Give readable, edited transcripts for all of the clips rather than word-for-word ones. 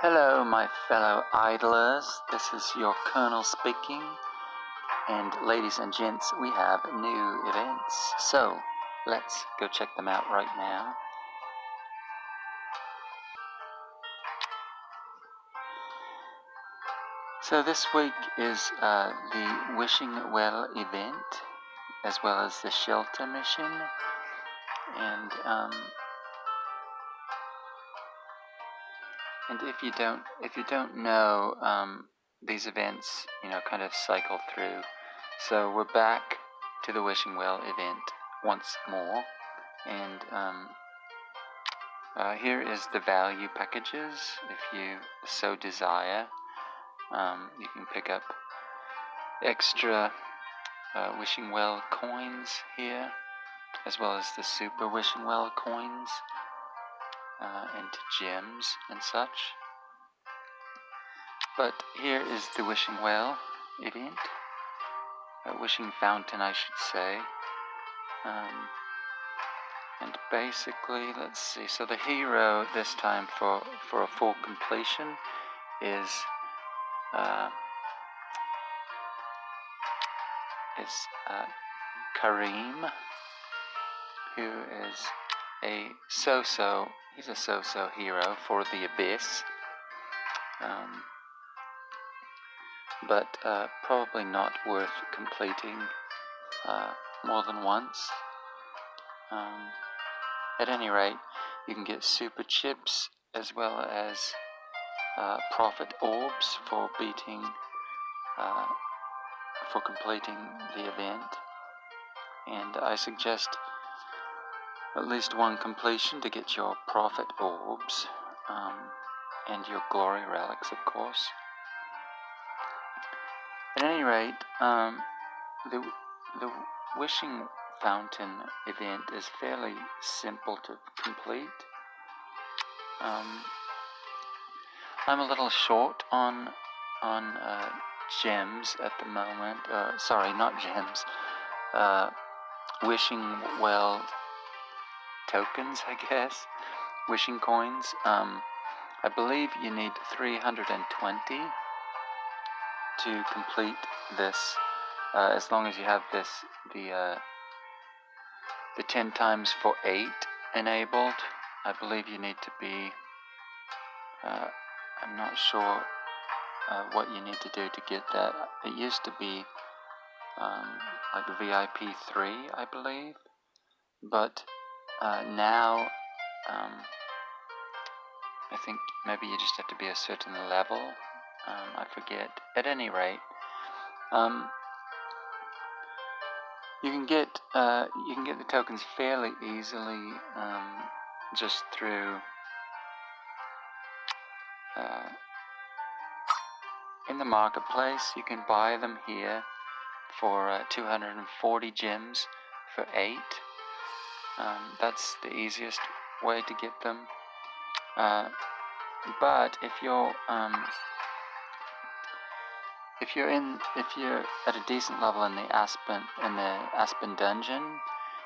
Hello, my fellow idlers. This is your Colonel speaking. And ladies and gents, we have new events. So, let's go check them out right now. So this week is the Wishing Well event, as well as the Shelter mission. And if you don't know, these events, kind of cycle through. So we're back to the Wishing Well event once more, and here is the value packages. If you so desire, you can pick up extra Wishing Well coins here, as well as the Super Wishing Well coins, and gems and such. But here is the Wishing Well event, Wishing Fountain, I should say. And basically, let's see. So the hero this time for a full completion is Kareem, who is a so-so. He's a so-so hero for the Abyss. But probably not worth completing more than once. At any rate, you can get super chips as well as profit orbs for completing the event. And I suggest at least one completion to get your profit orbs, and your glory relics, of course. At any rate, the Wishing Fountain event is fairly simple to complete. I'm a little short on gems at the moment. Sorry, not gems. Wishing Well tokens, I guess. Wishing coins. I believe you need 320 to complete this, as long as you have the 10 times for 8 enabled. I believe you need to be, I'm not sure what you need to do to get that. It used to be like VIP 3, I believe, but now I think maybe you just have to be a certain level. I forget. At any rate, you can get the tokens fairly easily, just through in the marketplace. You can buy them here for 240 gems for 8. That's the easiest way to get them. But if you're at a decent level in the Aspen dungeon,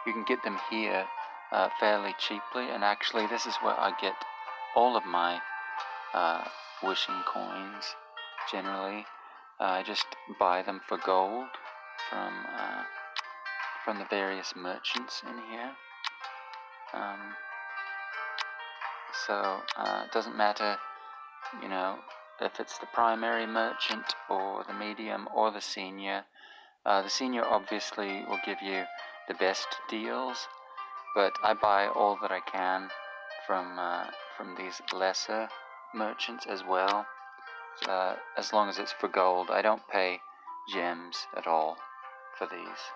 you can get them here fairly cheaply. And actually, this is where I get all of my wishing coins. Generally, I just buy them for gold from the various merchants in here. So it doesn't matter, if it's the primary merchant or the medium or the senior. The senior obviously will give you the best deals, but I buy all that I can from these lesser merchants as well. As long as it's for gold, I don't pay gems at all for these.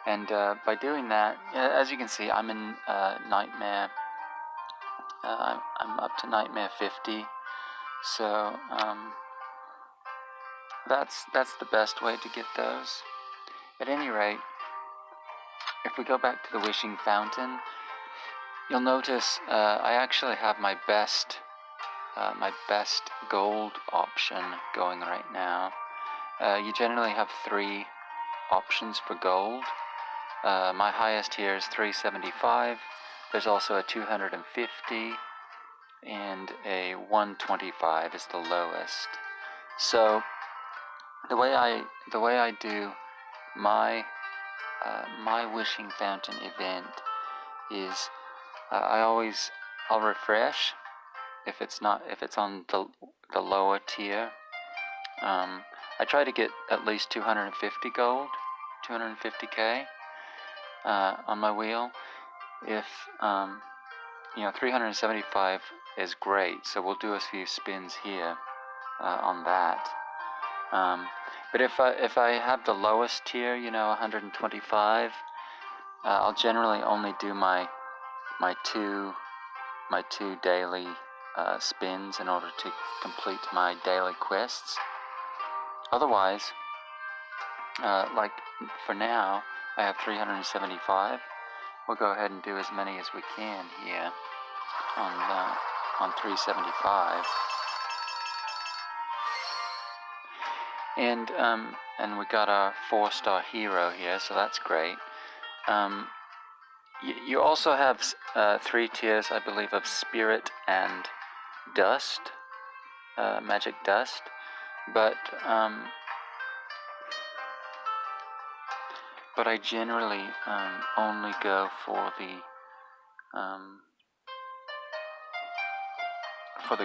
And by doing that, as you can see, I'm in Nightmare. I'm up to Nightmare 50, so that's the best way to get those. At any rate, if we go back to the Wishing Fountain, you'll notice I actually have my best gold option going right now. You generally have 3 options for gold. My highest here is 375. There's also a 250, and a 125 is the lowest. So the way I do my my wishing fountain event is I'll refresh if it's on the lower tier. I try to get at least 250 gold, 250k on my wheel. If 375 is great, so we'll do a few spins here on that. But if I have the lowest tier, 125, I'll generally only do my two daily spins in order to complete my daily quests. Otherwise, like for now, I have 375. We'll go ahead and do as many as we can here on 375. And we got our 4-star hero here, so that's great. You also have 3 tiers, I believe, of spirit and dust, magic dust, but I generally only go for the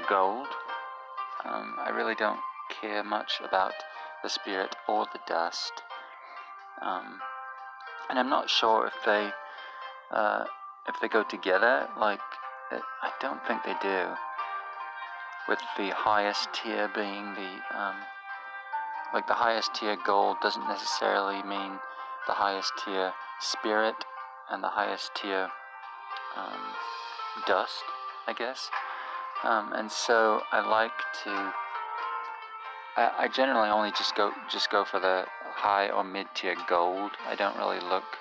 gold. I really don't care much about the spirit or the dust, and I'm not sure if they go together. Like, I don't think they do. With the highest tier being the highest tier gold doesn't necessarily mean the highest tier spirit and the highest tier dust, I guess. And so I generally only just go for the high or mid tier gold. I don't really look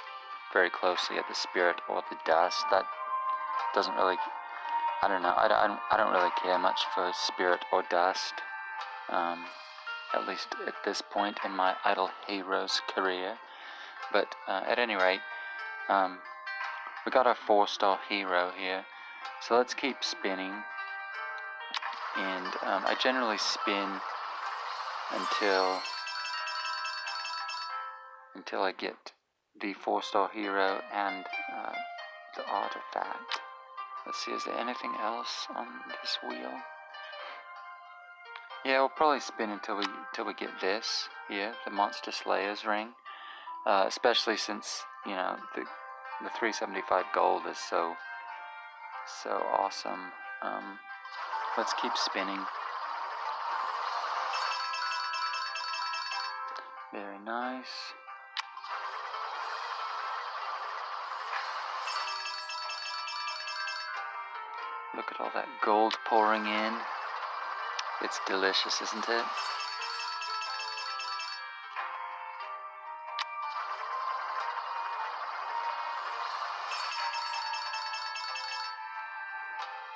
very closely at the spirit or the dust. That doesn't really, I don't know. I don't really care much for spirit or dust. At least at this point in my Idle Heroes career. But at any rate, we got our 4-star hero here. So let's keep spinning. And I generally spin until I get the 4-star hero and the artifact. Let's see, is there anything else on this wheel? Yeah, we'll probably spin until we get this here, the Monster Slayer's ring. Especially since the 375 gold is so awesome. Let's keep spinning. Very nice. Look at all that gold pouring in. It's delicious, isn't it?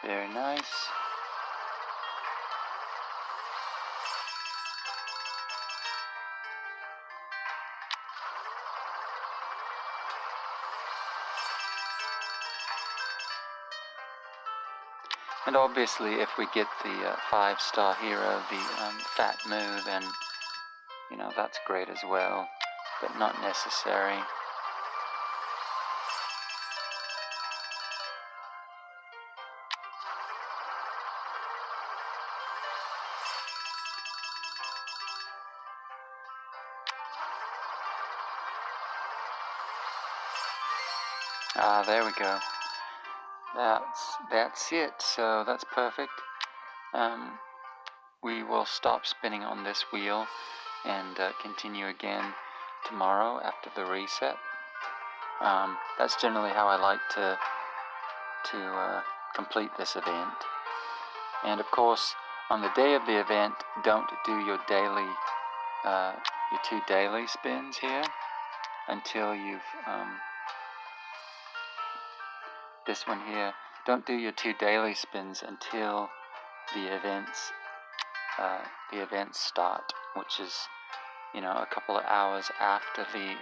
Very nice. And obviously, if we get the 5-star hero, the Fat Moo, then that's great as well, but not necessary. There we go. That's it. So that's perfect. We will stop spinning on this wheel and continue again tomorrow after the reset. That's generally how I like to complete this event. And of course, on the day of the event, don't do your daily, your 2 daily spins here until you've this one here. Don't do your 2 daily spins until the events start, which is a couple of hours after the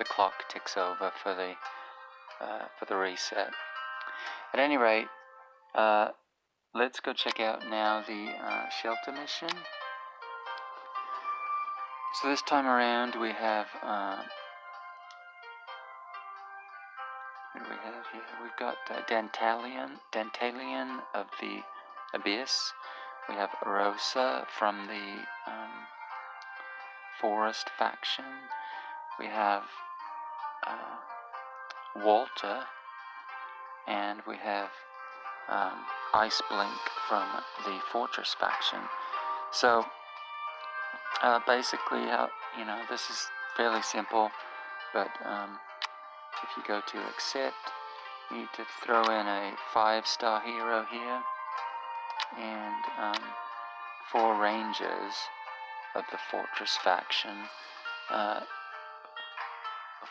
clock ticks over for the reset. At any rate, let's go check out now the shelter mission. So this time around we have, who do we have here? We've got Dantalion of the Abyss. We have Rosa from the Forest faction. We have Walter, and we have Iceblink from the Fortress faction. So basically, this is fairly simple, but if you go to accept, you need to throw in a 5-star hero here, and 4 rangers of the Fortress faction,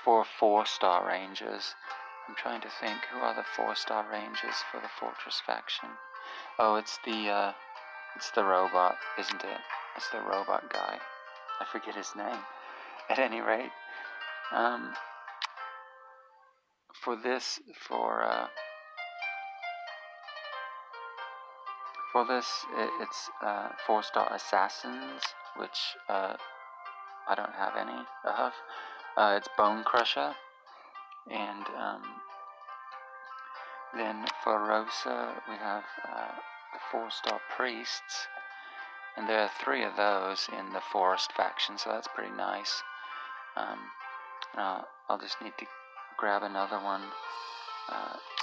4 4-star rangers. I'm trying to think, who are the 4-star rangers for the Fortress faction? Oh, it's the robot, isn't it? It's the robot guy. I forget his name. At any rate, for this 4-star assassins, which I don't have any of. It's Bone Crusher, and then for Rosa we have the 4-star priests, and there are 3 of those in the Forest faction, so that's pretty nice. I'll just need to grab another one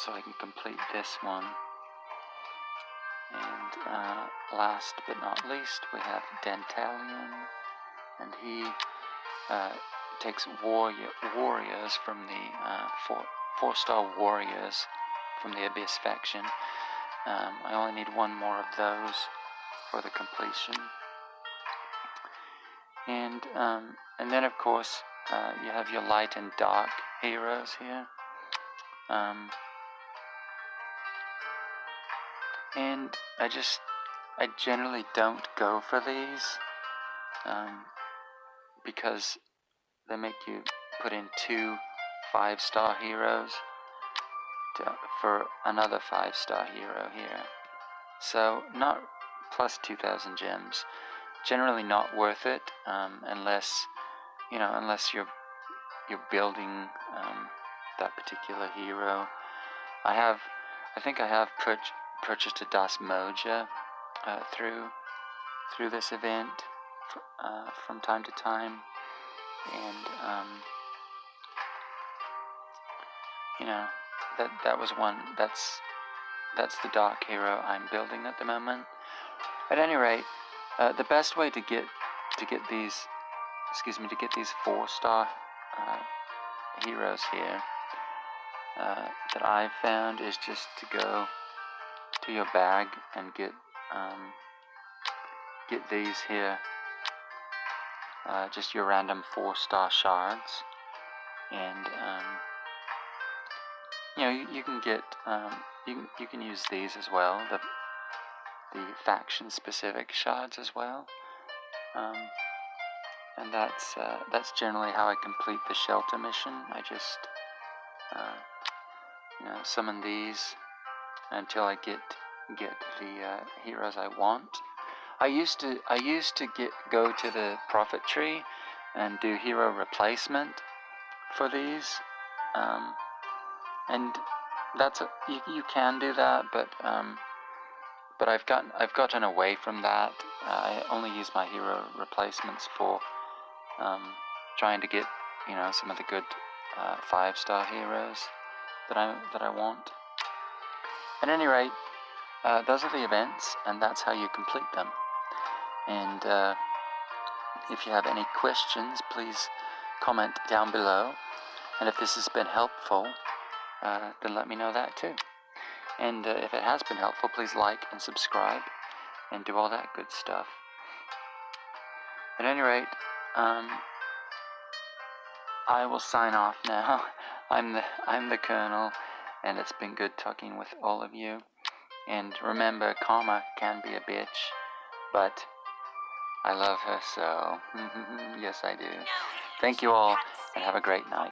so I can complete this one. And last but not least, we have Dantalion, and he takes warriors from the 4-star warriors from the Abyss faction. I only need 1 more of those for the completion. And then of course you have your light and dark heroes here. And I generally don't go for these because they make you put in 2 5-star heroes for another 5-star hero here. So not plus 2,000 gems. Generally not worth it unless you're building that particular hero. I think I have purchased a Das Moja through this event from time to time, and that was one. That's the dark hero I'm building at the moment. At any rate, the best way to get these 4-star heroes here that I've found is just to go to your bag and get these here, just your random 4-star shards, and you can get you can use these as well, the faction specific shards as well, and that's generally how I complete the shelter mission. I just summon these until I get the heroes I want. I used to go to the Prophet Tree and do hero replacement for these, and that's you can do that, but I've gotten away from that. I only use my hero replacements for trying to get some of the good 5-star heroes that I want. At any rate, those are the events, and that's how you complete them. And if you have any questions, please comment down below. And if this has been helpful, then let me know that too. And if it has been helpful, please like and subscribe and do all that good stuff. At any rate, I will sign off now. I'm the Colonel, and it's been good talking with all of you. And remember, Karma can be a bitch, but I love her so. Yes, I do. Thank you all, and have a great night.